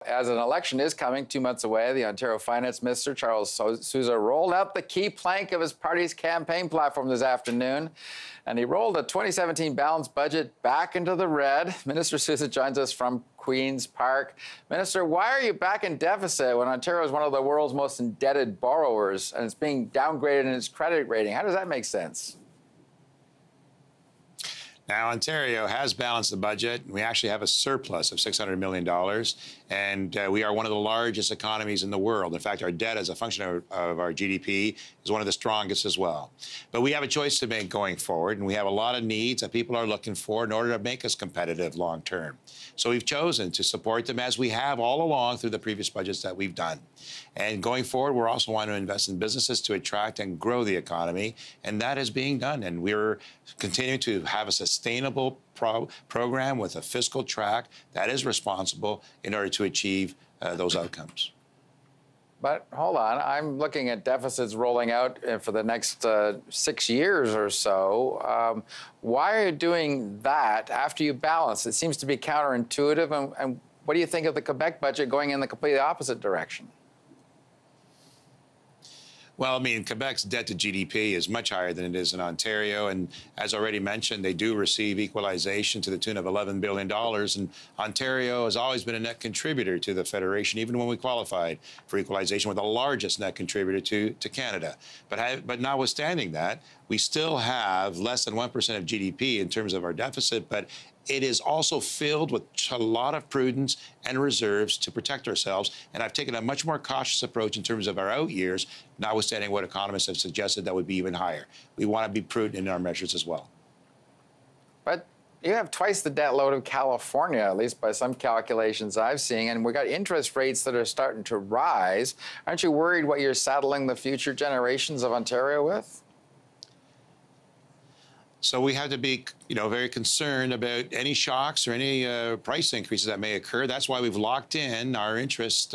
As an election is coming 2 months away, the Ontario Finance Minister, Charles Sousa, rolled out the key plank of his party's campaign platform this afternoon, and he rolled a 2017 balanced budget back into the red. Minister Sousa joins us from Queen's Park. Minister, why are you back in deficit when Ontario is one of the world's most indebted borrowers and it's being downgraded in its credit rating? How does that make sense? Now, Ontario has balanced the budget. We actually have a surplus of $600 million, and we are one of the largest economies in the world. In fact, our debt as a function of our GDP is one of the strongest as well. But we have a choice to make going forward, and we have a lot of needs that people are looking for in order to make us competitive long term. So we've chosen to support them as we have all along through the previous budgets that we've done. And going forward, we're also wanting to invest in businesses to attract and grow the economy, and that is being done. And we're continuing to have a sustainable program with a fiscal track that is responsible in order to achieve those outcomes. But hold on, I'm looking at deficits rolling out for the next 6 years or so. Why are you doing that after you balance? It seems to be counterintuitive. And what do you think of the Quebec budget going in the completely opposite direction? Well, I mean, Quebec's debt to GDP is much higher than it is in Ontario. And as already mentioned, they do receive equalization to the tune of $11 billion. And Ontario has always been a net contributor to the Federation, even when we qualified for equalization, we're the largest net contributor to Canada. But notwithstanding that, we still have less than 1% of GDP in terms of our deficit. But it is also filled with a lot of prudence and reserves to protect ourselves. And I've taken a much more cautious approach in terms of our out years, notwithstanding what economists have suggested that would be even higher. We want to be prudent in our measures as well. But you have twice the debt load of California, at least by some calculations I've seen, and we've got interest rates that are starting to rise. Aren't you worried what you're saddling the future generations of Ontario with? So we have to be, very concerned about any shocks or any price increases that may occur. That's why we've locked in our interest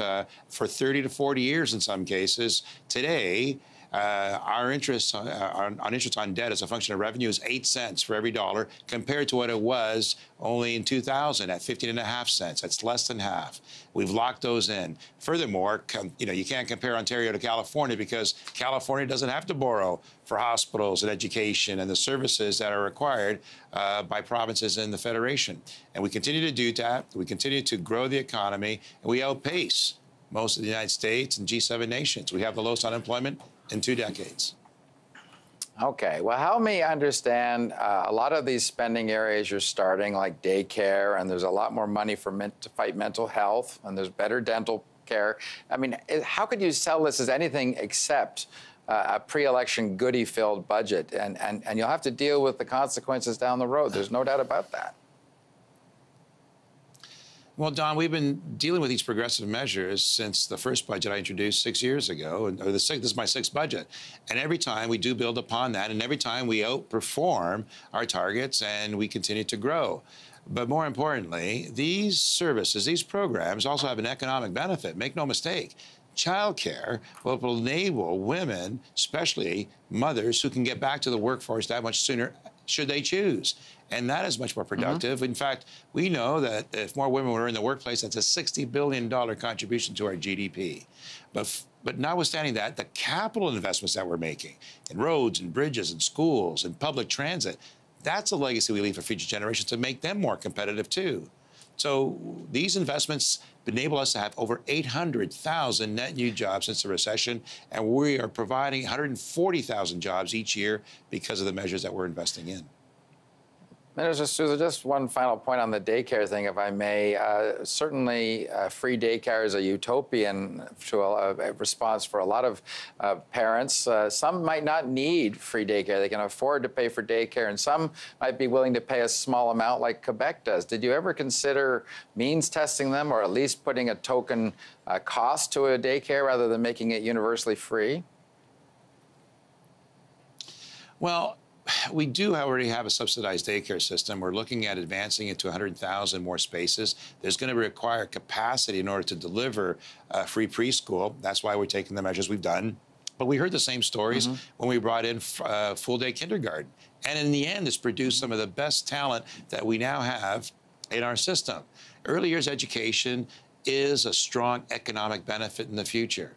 for 30 to 40 years in some cases. Today, our interest on debt as a function of revenue is 8 cents for every dollar, compared to what it was only in 2000 at 15.5 cents. That's less than half. We've locked those in. Furthermore, you can't compare Ontario to California because California doesn't have to borrow for hospitals and education and the services that are required by provinces in the Federation. And we continue to do that. We continue to grow the economy, and we outpace most of the United States and G7 nations. We have the lowest unemployment in 2 decades. Okay, well, help me understand a lot of these spending areas you're starting, like daycare, and there's a lot more money to fight mental health, and there's better dental care. I mean, how could you sell this as anything except a pre-election goodie-filled budget? And you'll have to deal with the consequences down the road. There's no doubt about that. Well, Don, we've been dealing with these progressive measures since the first budget I introduced 6 years ago. This is my 6th budget. And every time we do build upon that, and every time we outperform our targets and we continue to grow. But more importantly, these services, these programs also have an economic benefit. Make no mistake. Childcare will enable women, especially mothers, who can get back to the workforce that much sooner should they choose. And that is much more productive. In fact, we know that if more women were in the workplace, that's a $60 billion contribution to our GDP. But notwithstanding that, the capital investments that we're making in roads and bridges and schools and public transit, that's a legacy we leave for future generations to make them more competitive too. So these investments enable us to have over 800,000 net new jobs since the recession, and we are providing 140,000 jobs each year because of the measures that we're investing in. Minister Sousa, just one final point on the daycare thing, if I may. Certainly, free daycare is a utopian to a response for a lot of parents. Some might not need free daycare. They can afford to pay for daycare, and some might be willing to pay a small amount like Quebec does. Did you ever consider means testing them, or at least putting a token cost to a daycare rather than making it universally free? Well, we do already have a subsidized daycare system. We're looking at advancing it to 100,000 more spaces. There's going to require capacity in order to deliver free preschool. That's why we're taking the measures we've done. But we heard the same stories when we brought in full-day kindergarten. And in the end, it's produced some of the best talent that we now have in our system. Early years education is a strong economic benefit in the future.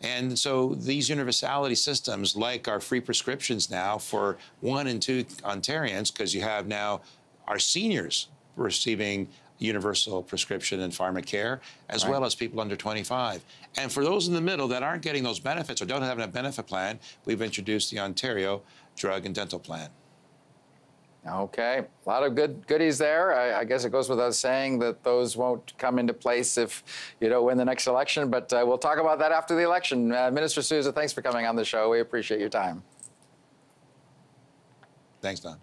And so these universality systems, like our free prescriptions now for 1 and 2 Ontarians, because you have now our seniors receiving universal prescription and pharmacare, as well as people under 25. And for those in the middle that aren't getting those benefits or don't have a benefit plan, we've introduced the Ontario Drug and Dental Plan. Okay, a lot of goodies there. I guess it goes without saying that those won't come into place if you don't win the next election, but we'll talk about that after the election. Minister Sousa, thanks for coming on the show. We appreciate your time. Thanks, Don.